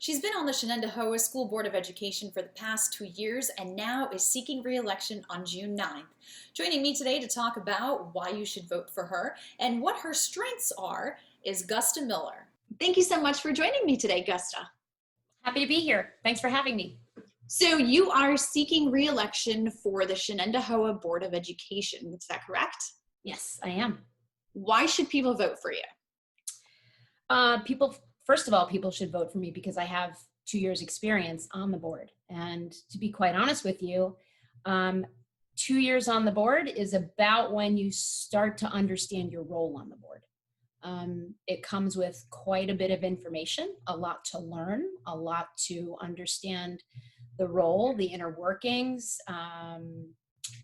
She's been on the Shenedehowa School Board of Education for the past 2 years and now is seeking re-election on June 9th. Joining me today to talk about why you should vote for her and what her strengths are is Gusta Miller. Thank you so much for joining me today, Gusta. Happy to be here. Thanks for having me. So you are seeking re-election for the Shenedehowa Board of Education. Is that correct? Yes, I am. Why should people vote for you? First of all, people should vote for me because I have 2 years experience on the board. And to be quite honest with you, 2 years on the board is about when you start to understand your role on the board. It comes with quite a bit of information, a lot to learn, a lot to understand the role, the inner workings.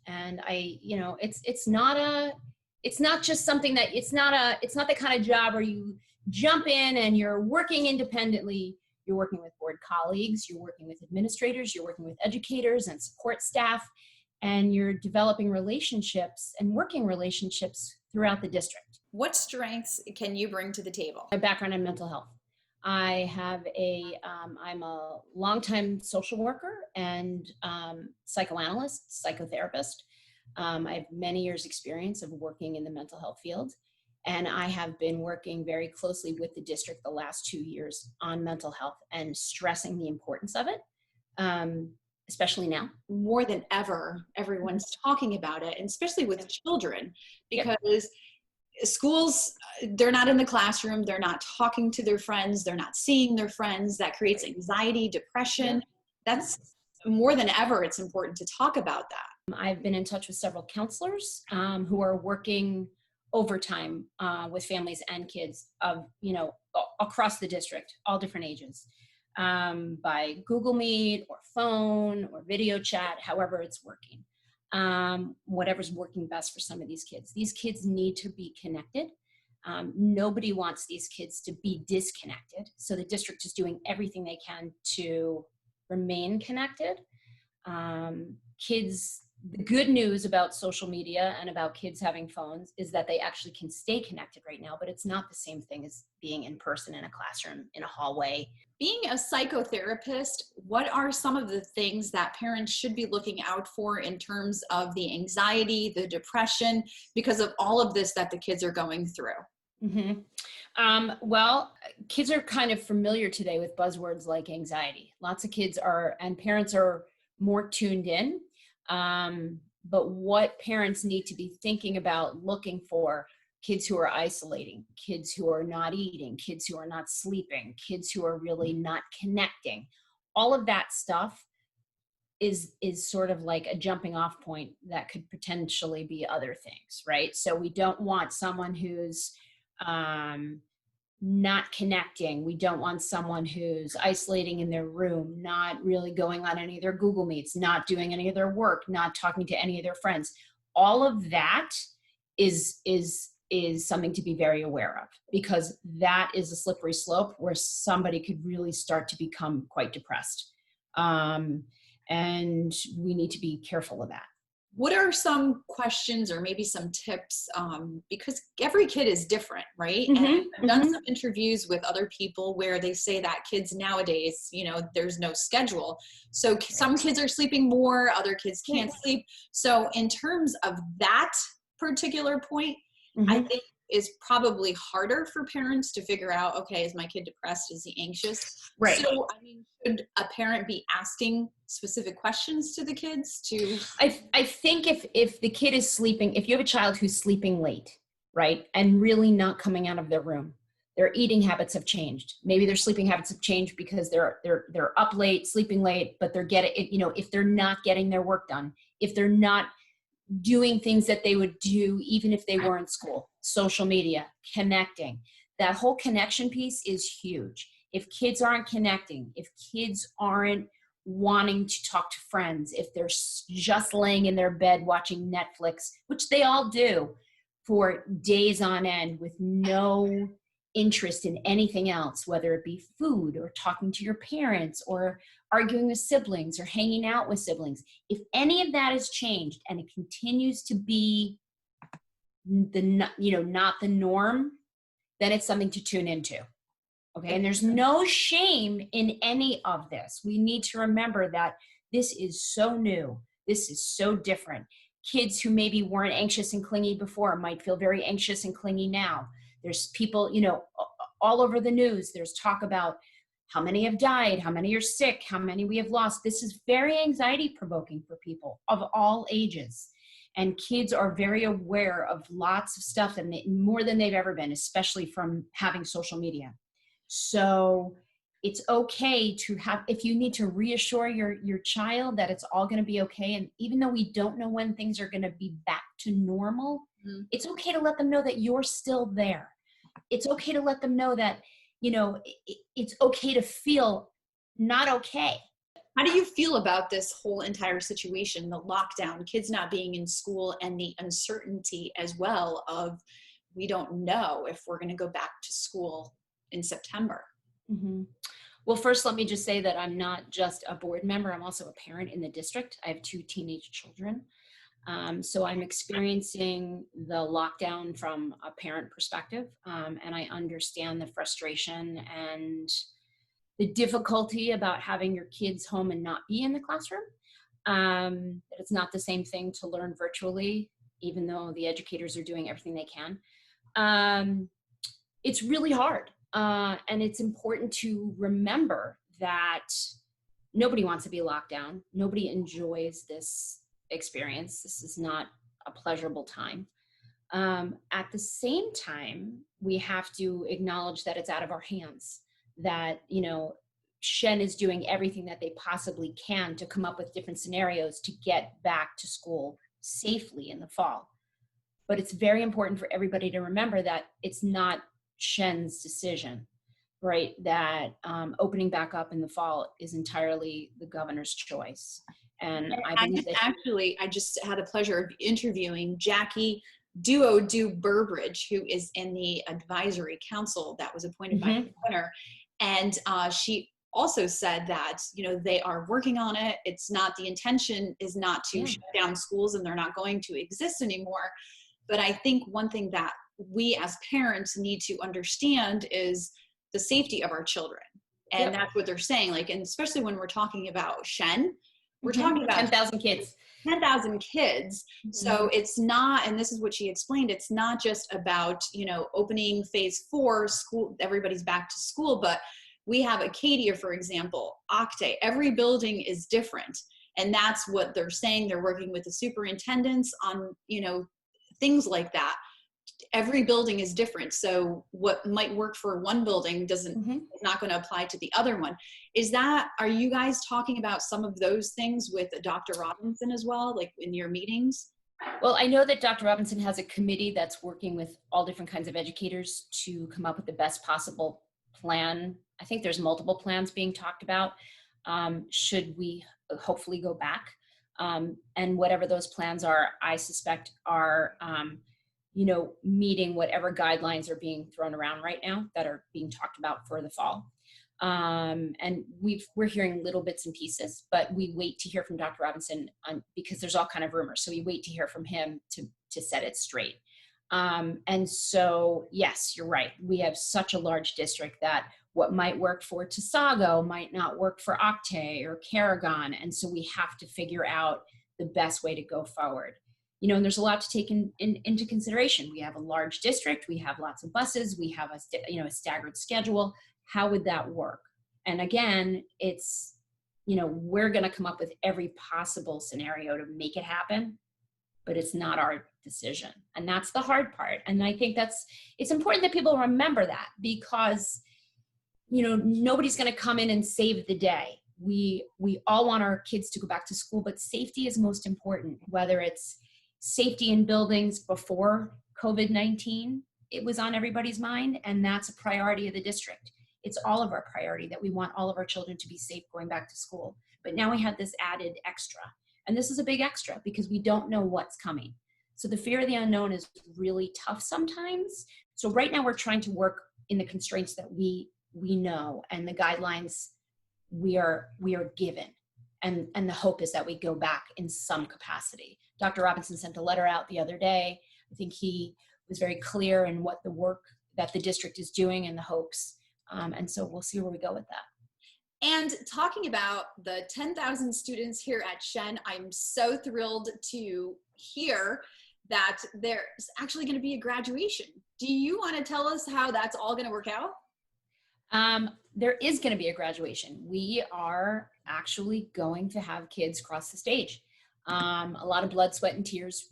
It's not just something that it's not the kind of job where you jump in and you're working independently. You're working with board colleagues, you're working with administrators, you're working with educators and support staff, and you're developing relationships and working relationships throughout the district. What strengths can you bring to the table? My background in mental health. I'm a longtime social worker and psychoanalyst, psychotherapist. I have many years experience of working in the mental health field. And I have been working very closely with the district the last 2 years on mental health and stressing the importance of it, especially now. More than ever, everyone's talking about it, and especially with children, because schools, they're not in the classroom, they're not talking to their friends, they're not seeing their friends. That creates anxiety, depression. That's more than ever, it's important to talk about that. I've been in touch with several counselors who are working overtime with families and kids across the district, all different ages, by Google Meet or phone or video chat, however it's working, whatever's working best for some of these kids. These kids need to be connected. Nobody wants these kids to be disconnected. So the district is doing everything they can to remain connected. The good news about social media and about kids having phones is that they actually can stay connected right now, but it's not the same thing as being in person in a classroom, in a hallway. Being a psychotherapist, what are some of the things that parents should be looking out for in terms of the anxiety, the depression, because of all of this that the kids are going through? Well, kids are kind of familiar today with buzzwords like anxiety. Lots of kids and parents are more tuned in. But what parents need to be thinking about looking for: kids who are isolating, kids who are not eating, kids who are not sleeping, kids who are really not connecting. All of that stuff is sort of like a jumping off point that could potentially be other things, right? So we don't want someone who's not connecting. We don't want someone who's isolating in their room, not really going on any of their Google Meets, not doing any of their work, not talking to any of their friends. All of that is something to be very aware of, because that is a slippery slope where somebody could really start to become quite depressed. And we need to be careful of that. What are some questions or maybe some tips? Because every kid is different, right? And I've done some interviews with other people where they say that kids nowadays, there's no schedule. So some kids are sleeping more, other kids can't sleep. So in terms of that particular point, I think is probably harder for parents to figure out, okay, is my kid depressed? Is he anxious? Right. So, should a parent be asking specific questions to the kids to? I think if the kid is sleeping, if you have a child who's sleeping late, right, and really not coming out of their room, their eating habits have changed. Maybe their sleeping habits have changed because they're up late, sleeping late, but if they're not getting their work done, if they're not doing things that they would do even if they were in school, social media, connecting. That whole connection piece is huge. If kids aren't connecting, if kids aren't wanting to talk to friends, if they're just laying in their bed watching Netflix, which they all do for days on end with no interest in anything else, whether it be food or talking to your parents or arguing with siblings or hanging out with siblings. If any of that has changed and it continues to be not the norm, then it's something to tune into. Okay. And there's no shame in any of this. We need to remember that this is so new. This is so different. Kids who maybe weren't anxious and clingy before might feel very anxious and clingy now. There's people, all over the news, there's talk about how many have died, how many are sick, how many we have lost. This is very anxiety provoking for people of all ages. And kids are very aware of lots of stuff, and more than they've ever been, especially from having social media. So it's okay to have, if you need to reassure your child that it's all going to be okay. And even though we don't know when things are going to be back to normal, it's okay to let them know that you're still there. It's okay to let them know that, it's okay to feel not okay. How do you feel about this whole entire situation, the lockdown, kids not being in school, and the uncertainty as well of, we don't know if we're going to go back to school in September? Mm-hmm. Well, first, let me just say that I'm not just a board member. I'm also a parent in the district. I have 2 teenage children. So I'm experiencing the lockdown from a parent perspective, and I understand the frustration and the difficulty about having your kids home and not be in the classroom. It's not the same thing to learn virtually, even though the educators are doing everything they can. It's really hard, and it's important to remember that nobody wants to be locked down. Nobody enjoys this experience. This is not a pleasurable time. At the same time, we have to acknowledge that it's out of our hands, that, Shen is doing everything that they possibly can to come up with different scenarios to get back to school safely in the fall. But it's very important for everybody to remember that it's not Shen's decision, right? That opening back up in the fall is entirely the governor's choice. And I just had the pleasure of interviewing Jackie Duo-Do Burbridge, who is in the advisory council that was appointed by the governor. And she also said that, they are working on it. It's not, the intention is not to shut down schools, and they're not going to exist anymore. But I think one thing that we as parents need to understand is the safety of our children. And that's what they're saying. And especially when we're talking about Shen, we're talking about 10,000 kids. 10,000 kids. So it's not, and this is what she explained, it's not just about, opening phase 4, school, everybody's back to school, but we have Acadia, for example, Octay, every building is different. And that's what they're saying. They're working with the superintendents on, things like that. Every building is different. So what might work for one building is not going to apply to the other one. Are you guys talking about some of those things with Dr. Robinson as well, in your meetings? Well, I know that Dr. Robinson has a committee that's working with all different kinds of educators to come up with the best possible plan. I think there's multiple plans being talked about. Should we hopefully go back? And whatever those plans are, I suspect are, meeting whatever guidelines are being thrown around right now that are being talked about for the fall. And we're hearing little bits and pieces, but we wait to hear from Dr. Robinson because there's all kind of rumors. So we wait to hear from him to set it straight. And so, yes, you're right. We have such a large district that what might work for Tasago might not work for Octay or Carrigon. And so we have to figure out the best way to go forward. And there's a lot to take into consideration. We have a large district. We have lots of buses. We have a staggered schedule. How would that work? And again, it's, we're going to come up with every possible scenario to make it happen, but it's not our decision. And that's the hard part. And I think it's important that people remember that, because, nobody's going to come in and save the day. We all want our kids to go back to school, but safety is most important, whether it's safety in buildings before COVID-19, it was on everybody's mind, and that's a priority of the district. It's all of our priority that we want all of our children to be safe going back to school. But now we have this added extra, and this is a big extra because we don't know what's coming. So the fear of the unknown is really tough sometimes. So right now we're trying to work in the constraints that we know and the guidelines we are given. And the hope is that we go back in some capacity. Dr. Robinson sent a letter out the other day. I think he was very clear in what the work that the district is doing and the hopes. And so we'll see where we go with that. And talking about the 10,000 students here at Shen, I'm so thrilled to hear that there's actually going to be a graduation. Do you want to tell us how that's all going to work out? There is going to be a graduation. We are actually going to have kids cross the stage. A lot of blood, sweat, and tears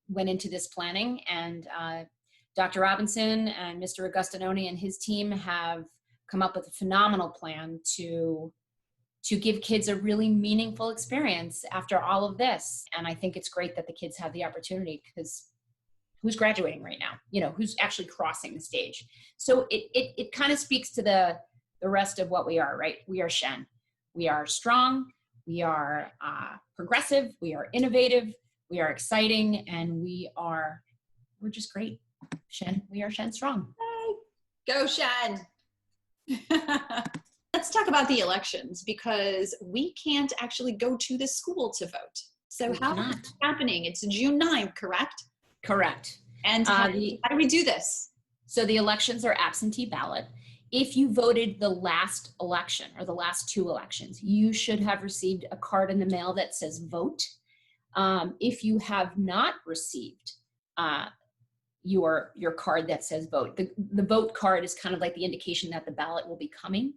went into this planning, and Dr. Robinson and Mr. Gusta Miller and his team have come up with a phenomenal plan to give kids a really meaningful experience after all of this. And I think it's great that the kids have the opportunity, because who's graduating right now? You know, who's actually crossing the stage? So it kind of speaks to the rest of what we are, right? We are Shen. We are strong. We are progressive. We are innovative. We are exciting, and we're just great. Shen, we are Shen strong. Go Shen. Let's talk about the elections, because we can't actually go to the school to vote. So how is it happening? It's June 9th, correct? Correct. And how do we do this? So the elections are absentee ballot. If you voted the last election or the last two elections, you should have received a card in the mail that says vote. If you have not received your card that says vote, the vote card is kind of like the indication that the ballot will be coming.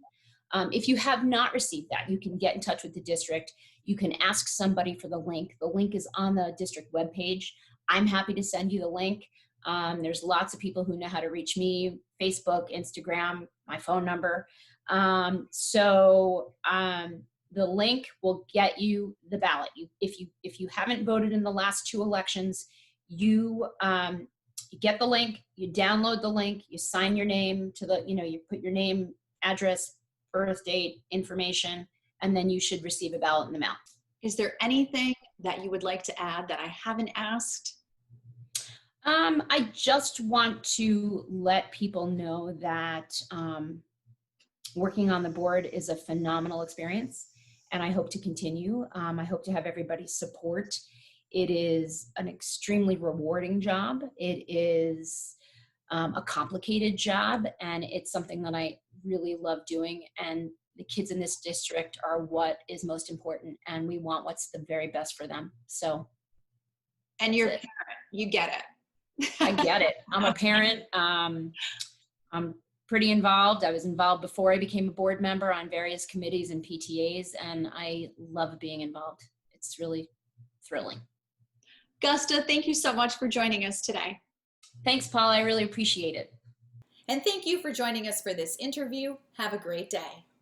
If you have not received that, you can get in touch with the district. You can ask somebody for the link. The link is on the district webpage. I'm happy to send you the link. There's lots of people who know how to reach me: Facebook, Instagram, my phone number. The link will get you the ballot. If you haven't voted in the last two elections, you get the link, you download the link, you sign your name to you put your name, address, birth date, information, and then you should receive a ballot in the mail. Is there anything that you would like to add that I haven't asked? I just want to let people know that working on the board is a phenomenal experience, and I hope to continue. I hope to have everybody's support. It is an extremely rewarding job. It is a complicated job, and it's something that I really love doing. And the kids in this district are what is most important, and we want what's the very best for them. So, and you're a parent, you get it. I get it. I'm a parent. I'm pretty involved. I was involved before I became a board member on various committees and PTAs, and I love being involved. It's really thrilling. Gusta, thank you so much for joining us today. Thanks, Paul. I really appreciate it. And thank you for joining us for this interview. Have a great day.